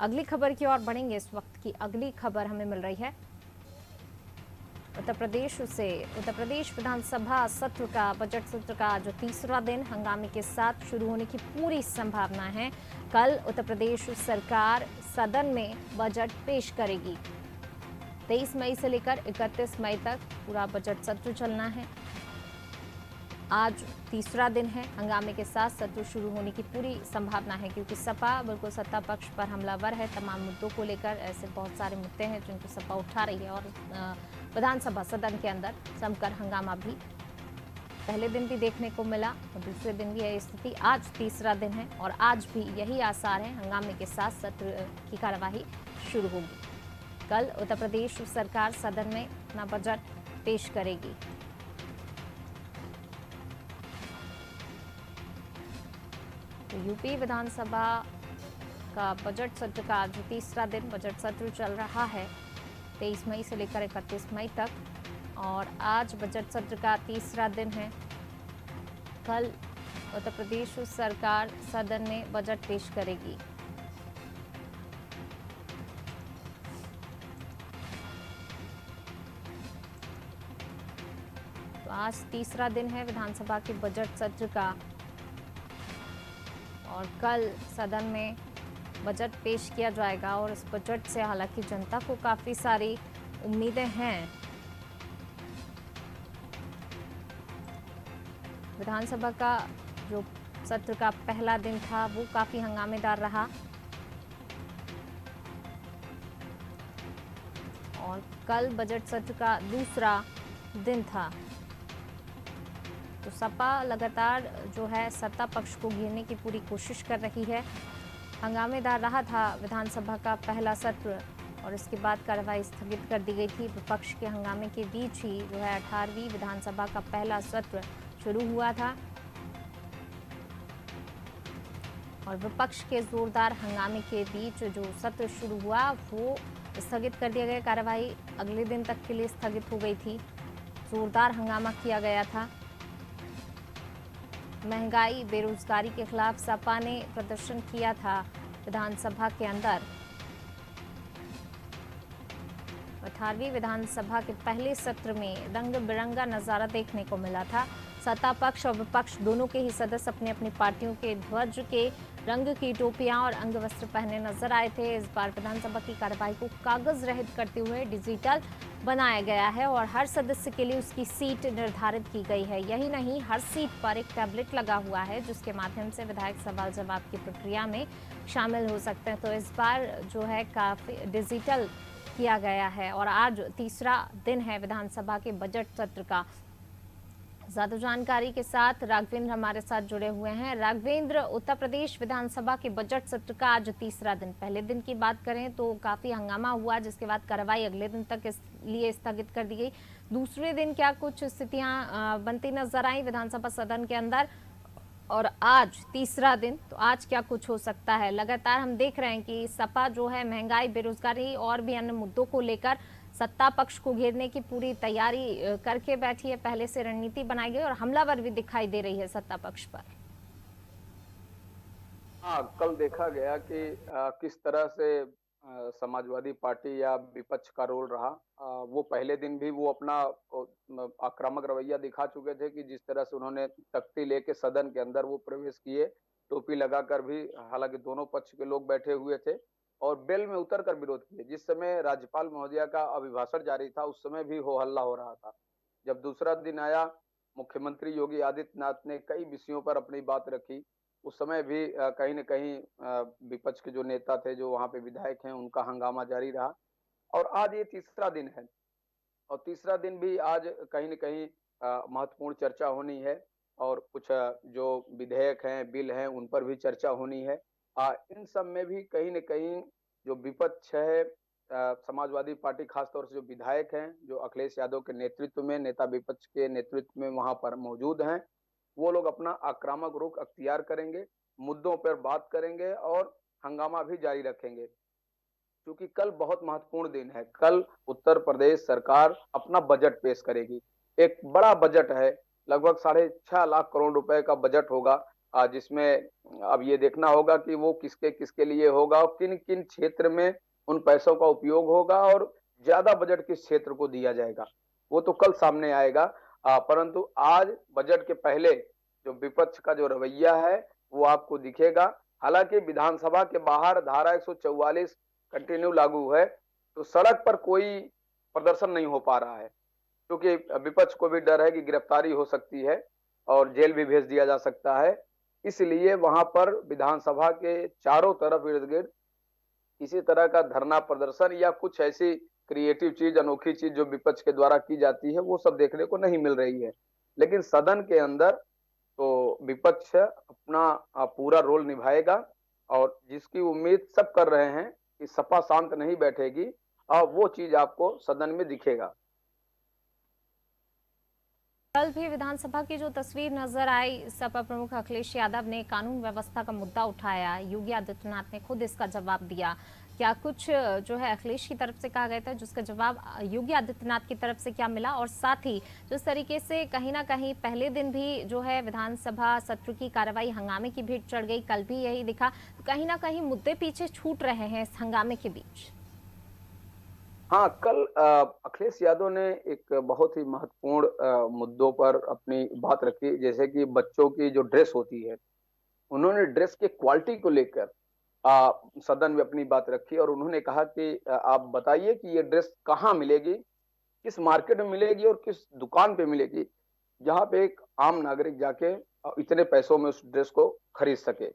अगली खबर की ओर बढ़ेंगे। इस वक्त की अगली खबर हमें मिल रही है उत्तर प्रदेश से। उत्तर प्रदेश विधानसभा सत्र का बजट सत्र का जो तीसरा दिन हंगामे के साथ शुरू होने की पूरी संभावना है। कल उत्तर प्रदेश सरकार सदन में बजट पेश करेगी। 23 मई से लेकर 31 मई तक पूरा बजट सत्र चलना है। आज तीसरा दिन है। हंगामे के साथ सत्र शुरू होने की पूरी संभावना है, क्योंकि सपा बिल्कुल सत्ता पक्ष पर हमलावर है। तमाम मुद्दों को लेकर ऐसे बहुत सारे मुद्दे हैं जिनको सपा उठा रही है और विधानसभा सदन के अंदर जमकर हंगामा भी पहले दिन भी देखने को मिला और दूसरे दिन भी यही स्थिति। आज तीसरा दिन है और आज भी यही आसार है, हंगामे के साथ सत्र की कार्यवाही शुरू होगी। कल उत्तर प्रदेश सरकार सदन में अपना बजट पेश करेगी। तो यूपी विधानसभा का बजट सत्र का आज तीसरा दिन बजट सत्र चल रहा है, 23 मई से लेकर 31 मई तक। और आज बजट सत्र का तीसरा दिन है। कल उत्तर प्रदेश सरकार सदन में बजट पेश करेगी। तो आज तीसरा दिन है विधानसभा के बजट सत्र का और कल सदन में बजट पेश किया जाएगा। और इस बजट से हालांकि जनता को काफ़ी सारी उम्मीदें हैं। विधानसभा का जो सत्र का पहला दिन था वो काफ़ी हंगामेदार रहा और कल बजट सत्र का दूसरा दिन था। तो सपा लगातार जो है सत्ता पक्ष को घेरने की पूरी कोशिश कर रही है। हंगामेदार रहा था विधानसभा का पहला सत्र और इसके बाद कार्रवाई स्थगित कर दी गई थी। विपक्ष के हंगामे के बीच ही जो है 18वीं विधानसभा का पहला सत्र शुरू हुआ था और विपक्ष के जोरदार हंगामे के बीच जो सत्र शुरू हुआ वो स्थगित कर दिया गया। कार्रवाई अगले दिन तक के लिए स्थगित हो गई थी। जोरदार हंगामा किया गया था। महंगाई बेरोजगारी के खिलाफ सपा ने प्रदर्शन किया था विधानसभा के अंदर। 18वीं विधानसभा के पहले सत्र में रंग बिरंगा नजारा देखने को मिला था। सत्ता पक्ष और विपक्ष दोनों के ही सदस्य अपनी अपनी पार्टियों के ध्वज के रंग की टोपियां और अंग वस्त्र पहने नजर आए थे। इस बार विधानसभा की कार्यवाही को कागज रहित करते हुए डिजिटल बनाया गया है और हर सदस्य के लिए उसकी सीट निर्धारित की गई है। यही नहीं, हर सीट पर एक टैबलेट लगा हुआ है जिसके माध्यम से विधायक सवाल जवाब की प्रक्रिया में शामिल हो सकते हैं। तो इस बार जो है काफी डिजिटल किया गया है और आज तीसरा दिन है विधानसभा के बजट सत्र का। ज्यादा जानकारी के साथ राघवेंद्र हमारे साथ जुड़े हुए हैं। राघवेंद्र, उत्तर प्रदेश विधानसभा के बजट सत्र का आज तीसरा दिन, पहले दिन की बात करें तो काफी हंगामा हुआ जिसके बाद कार्रवाई अगले दिन तक इसलिए स्थगित कर दी गई। दूसरे दिन क्या कुछ स्थितियां बनती नजर आई विधानसभा सदन के अंदर? और आज तीसरा दिन, तो आज क्या कुछ हो सकता है? लगातार हम देख रहे हैं कि सपा जो है महंगाई बेरोजगारी और भी अन्य मुद्दों को लेकर सत्ता पक्ष को घेरने की पूरी तैयारी करके बैठी है। पहले से रणनीति बनाई गई और हमलावर भी दिखाई दे रही है सत्ता पक्ष पर। हाँ, कल देखा गया कि किस तरह से समाजवादी पार्टी या विपक्ष का रोल रहा। वो पहले दिन भी वो अपना आक्रामक रवैया दिखा चुके थे कि जिस तरह से उन्होंने तख्ती लेके सदन के अंदर वो प्रवेश किए, टोपी लगाकर भी, हालांकि दोनों पक्ष के लोग बैठे हुए थे, और बेल में उतर कर विरोध किए। जिस समय राज्यपाल महोदया का अभिभाषण जारी था उस समय भी हो हल्ला हो रहा था। जब दूसरा दिन आया, मुख्यमंत्री योगी आदित्यनाथ ने कई विषयों पर अपनी बात रखी। उस समय भी कहीं न कहीं विपक्ष के जो नेता थे, जो वहाँ पे विधायक हैं, उनका हंगामा जारी रहा। और आज ये तीसरा दिन है और तीसरा दिन भी आज कहीं न कहीं महत्वपूर्ण चर्चा होनी है और कुछ जो विधेयक हैं, बिल हैं, उन पर भी चर्चा होनी है। इन सब में भी कहीं न कहीं जो विपक्ष है, समाजवादी पार्टी, खास तौर से जो विधायक हैं, जो अखिलेश यादव के नेतृत्व में, नेता विपक्ष के नेतृत्व में वहाँ पर मौजूद हैं, वो लोग अपना आक्रामक रुख अख्तियार करेंगे, मुद्दों पर बात करेंगे और हंगामा भी जारी रखेंगे। क्योंकि कल बहुत महत्वपूर्ण दिन है। कल उत्तर प्रदेश सरकार अपना बजट पेश करेगी। एक बड़ा बजट है, लगभग 6.5 लाख करोड़ रुपए का बजट होगा। जिसमें अब ये देखना होगा कि वो किसके किसके लिए होगा और किन किन क्षेत्र में उन पैसों का उपयोग होगा और ज्यादा बजट किस क्षेत्र को दिया जाएगा, वो तो कल सामने आएगा। परंतु आज बजट के पहले जो विपक्ष का जो रवैया है वो आपको दिखेगा। हालांकि विधानसभा के बाहर धारा 144 कंटिन्यू लागू है, तो सड़क पर कोई प्रदर्शन नहीं हो पा रहा है, क्योंकि विपक्ष को भी डर है कि गिरफ्तारी हो सकती है और जेल भी भेज दिया जा सकता है। इसलिए वहां पर विधानसभा के चारों तरफ इर्द गिर्द किसी तरह का धरना प्रदर्शन या कुछ ऐसी क्रिएटिव चीज, अनोखी चीज जो विपक्ष के द्वारा की जाती है, वो सब देखने को नहीं मिल रही है। लेकिन सदन के अंदर तो विपक्ष अपना पूरा रोल निभाएगा और जिसकी उम्मीद सब कर रहे हैं कि सपा शांत नहीं बैठेगी, और वो चीज आपको सदन में दिखेगा। कल भी विधानसभा की जो तस्वीर नजर आई, सपा प्रमुख अखिलेश यादव ने कानून व्यवस्था का मुद्दा उठाया, योगी आदित्यनाथ ने खुद इसका जवाब दिया। क्या कुछ जो है अखिलेश की तरफ से कहा गया था जिसका जवाब योगी आदित्यनाथ की तरफ से क्या मिला, और साथ ही जिस तरीके से कहीं ना कहीं पहले दिन भी जो है विधानसभा सत्र की कार्रवाई हंगामे की भेंट चढ़ गई, कल भी यही दिखा, तो कहीं ना कहीं मुद्दे पीछे छूट रहे हैं इस हंगामे के बीच। हाँ, कल अखिलेश यादव ने एक बहुत ही महत्वपूर्ण मुद्दों पर अपनी बात रखी, जैसे कि बच्चों की जो ड्रेस होती है, उन्होंने ड्रेस के क्वालिटी को लेकर सदन में अपनी बात रखी और उन्होंने कहा कि आप बताइए कि ये ड्रेस कहाँ मिलेगी, किस मार्केट में मिलेगी और किस दुकान पे मिलेगी, जहाँ पे एक आम नागरिक जाके इतने पैसों में उस ड्रेस को खरीद सके।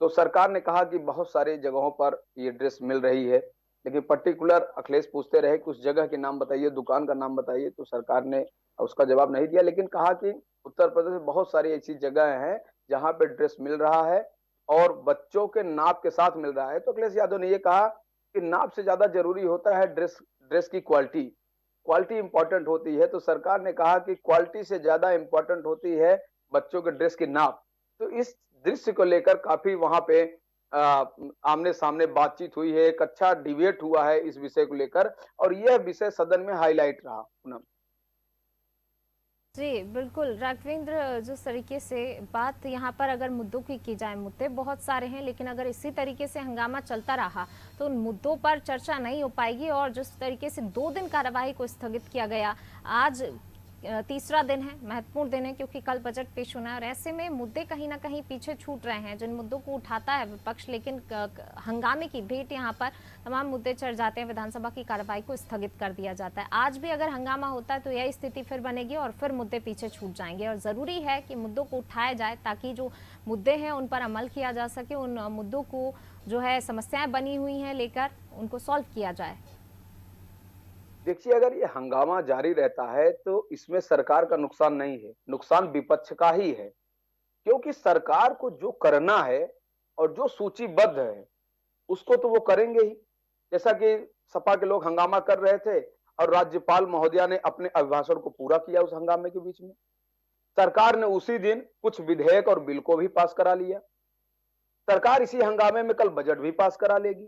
तो सरकार ने कहा कि बहुत सारी जगहों पर ये ड्रेस मिल रही है, लेकिन पर्टिकुलर अखिलेश पूछते रहे कि उस जगह के नाम बताइए, दुकान का नाम बताइए, तो सरकार ने उसका जवाब नहीं दिया, लेकिन कहा कि उत्तर प्रदेश में बहुत सारी ऐसी जगह हैं जहां पे ड्रेस मिल रहा है और बच्चों के नाप के साथ मिल रहा है। तो अखिलेश यादव ने ये कहा कि नाप से ज्यादा जरूरी होता है ड्रेस की क्वालिटी, क्वालिटी इंपॉर्टेंट होती है। तो सरकार ने कहा कि क्वालिटी से ज्यादा इंपॉर्टेंट होती है बच्चों के ड्रेस की नाप। तो इस दृश्य को लेकर काफी वहां पे आमने सामने बातचीत हुई है, एक अच्छा डिबेट हुआ है इस विषय को लेकर, और यह विषय सदन में हाईलाइट रहा। पूनम जी बिल्कुल राघवेंद्र, जिस तरीके से बात यहाँ पर अगर मुद्दों की जाए, मुद्दे बहुत सारे हैं, लेकिन अगर इसी तरीके से हंगामा चलता रहा तो उन मुद्दों पर चर्चा नहीं हो पाएगी। और जिस तरीके से 2 दिन कार्यवाही को स्थगित किया गया, आज तीसरा दिन है, महत्वपूर्ण दिन है क्योंकि कल बजट पेश होना है, और ऐसे में मुद्दे कहीं ना कहीं पीछे छूट रहे हैं जिन मुद्दों को उठाता है विपक्ष, लेकिन हंगामे की भेंट यहाँ पर तमाम मुद्दे चढ़ जाते हैं, विधानसभा की कार्रवाई को स्थगित कर दिया जाता है। आज भी अगर हंगामा होता है तो यह स्थिति फिर बनेगी और फिर मुद्दे पीछे छूट जाएंगे, और जरूरी है कि मुद्दों को उठाया जाए ताकि जो मुद्दे हैं उन पर अमल किया जा सके, उन मुद्दों को जो है समस्याएं बनी हुई हैं लेकर उनको सॉल्व किया जाए। देखिए, अगर ये हंगामा जारी रहता है तो इसमें सरकार का नुकसान नहीं है, नुकसान विपक्ष का ही है, क्योंकि सरकार को जो करना है और जो सूचीबद्ध है उसको तो वो करेंगे ही। जैसा कि सपा के लोग हंगामा कर रहे थे और राज्यपाल महोदया ने अपने अभिभाषण को पूरा किया उस हंगामे के बीच में। सरकार ने उसी दिन कुछ विधेयक और बिल को भी पास करा लिया। सरकार इसी हंगामे में कल बजट भी पास करा लेगी।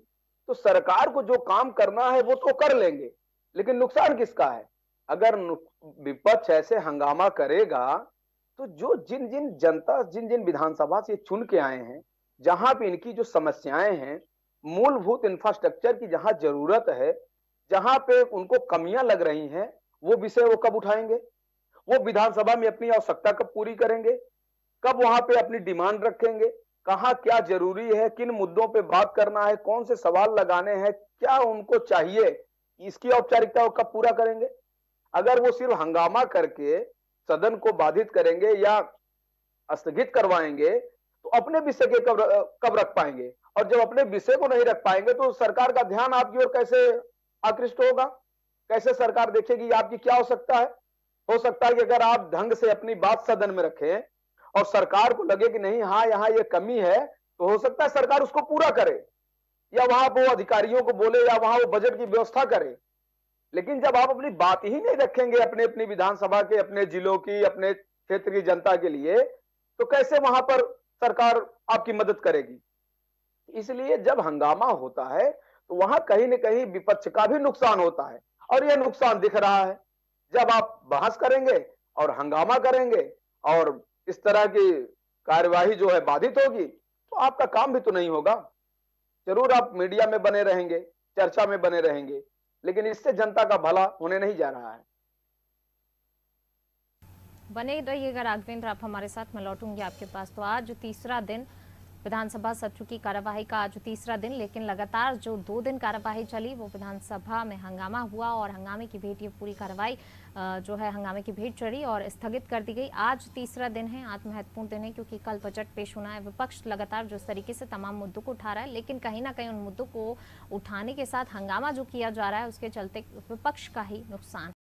तो सरकार को जो काम करना है वो तो कर लेंगे, लेकिन नुकसान किसका है? अगर विपक्ष ऐसे हंगामा करेगा तो जो जिन जिन जनता जिन जिन विधानसभा से चुन के आए हैं, जहां पे इनकी जो समस्याएं हैं, मूलभूत इंफ्रास्ट्रक्चर की जहां जरूरत है, जहां पे उनको कमियां लग रही हैं, वो विषय वो कब उठाएंगे? वो विधानसभा में अपनी आवश्यकता कब पूरी करेंगे? कब वहां पे अपनी डिमांड रखेंगे? कहां क्या जरूरी है, किन मुद्दों पे बात करना है, कौन से सवाल लगाने हैं, क्या उनको चाहिए, इसकी औपचारिकता कब पूरा करेंगे? अगर वो सिर्फ हंगामा करके सदन को बाधित करेंगे या स्थगित करवाएंगे तो अपने विषय के कब रख पाएंगे? और जब अपने विषय को नहीं रख पाएंगे तो सरकार का ध्यान आपकी ओर कैसे आकृष्ट होगा? कैसे सरकार देखेगी आपकी क्या आवश्यकता है? हो सकता है कि अगर आप ढंग से अपनी बात सदन में रखें और सरकार को लगे कि नहीं, हाँ यहाँ ये कमी है, तो हो सकता है सरकार उसको पूरा करे, या वहां वो अधिकारियों को बोले, या वहां वो बजट की व्यवस्था करे। लेकिन जब आप अपनी बात ही नहीं रखेंगे अपने अपनी विधानसभा के, अपने जिलों की, अपने क्षेत्र की जनता के लिए, तो कैसे वहां पर सरकार आपकी मदद करेगी? इसलिए जब हंगामा होता है तो वहां कहीं न कहीं विपक्ष का भी नुकसान होता है, और यह नुकसान दिख रहा है। जब आप बहस करेंगे और हंगामा करेंगे और इस तरह की कार्यवाही जो है बाधित होगी, तो आपका काम भी तो नहीं होगा। जरूर आप मीडिया में बने रहेंगे, चर्चा में बने रहेंगे, लेकिन इससे जनता का भला होने नहीं जा रहा है। बने रहिएगा राघवेंद्र, आप हमारे साथ। मैं लौटूंगी आपके पास। तो आज तीसरा दिन विधानसभा सत्र की कार्यवाही का, आज तीसरा दिन, लेकिन लगातार जो 2 दिन कार्यवाही चली वो विधानसभा में हंगामा हुआ और हंगामे की भेंट, ये पूरी कार्यवाही जो है हंगामे की भेंट चढ़ी और स्थगित कर दी गई। आज तीसरा दिन है, आज महत्वपूर्ण दिन है क्योंकि कल बजट पेश होना है। विपक्ष लगातार जिस तरीके से तमाम मुद्दों को उठा रहा है, लेकिन कहीं ना कहीं उन मुद्दों को उठाने के साथ हंगामा जो किया जा रहा है उसके चलते विपक्ष का ही नुकसान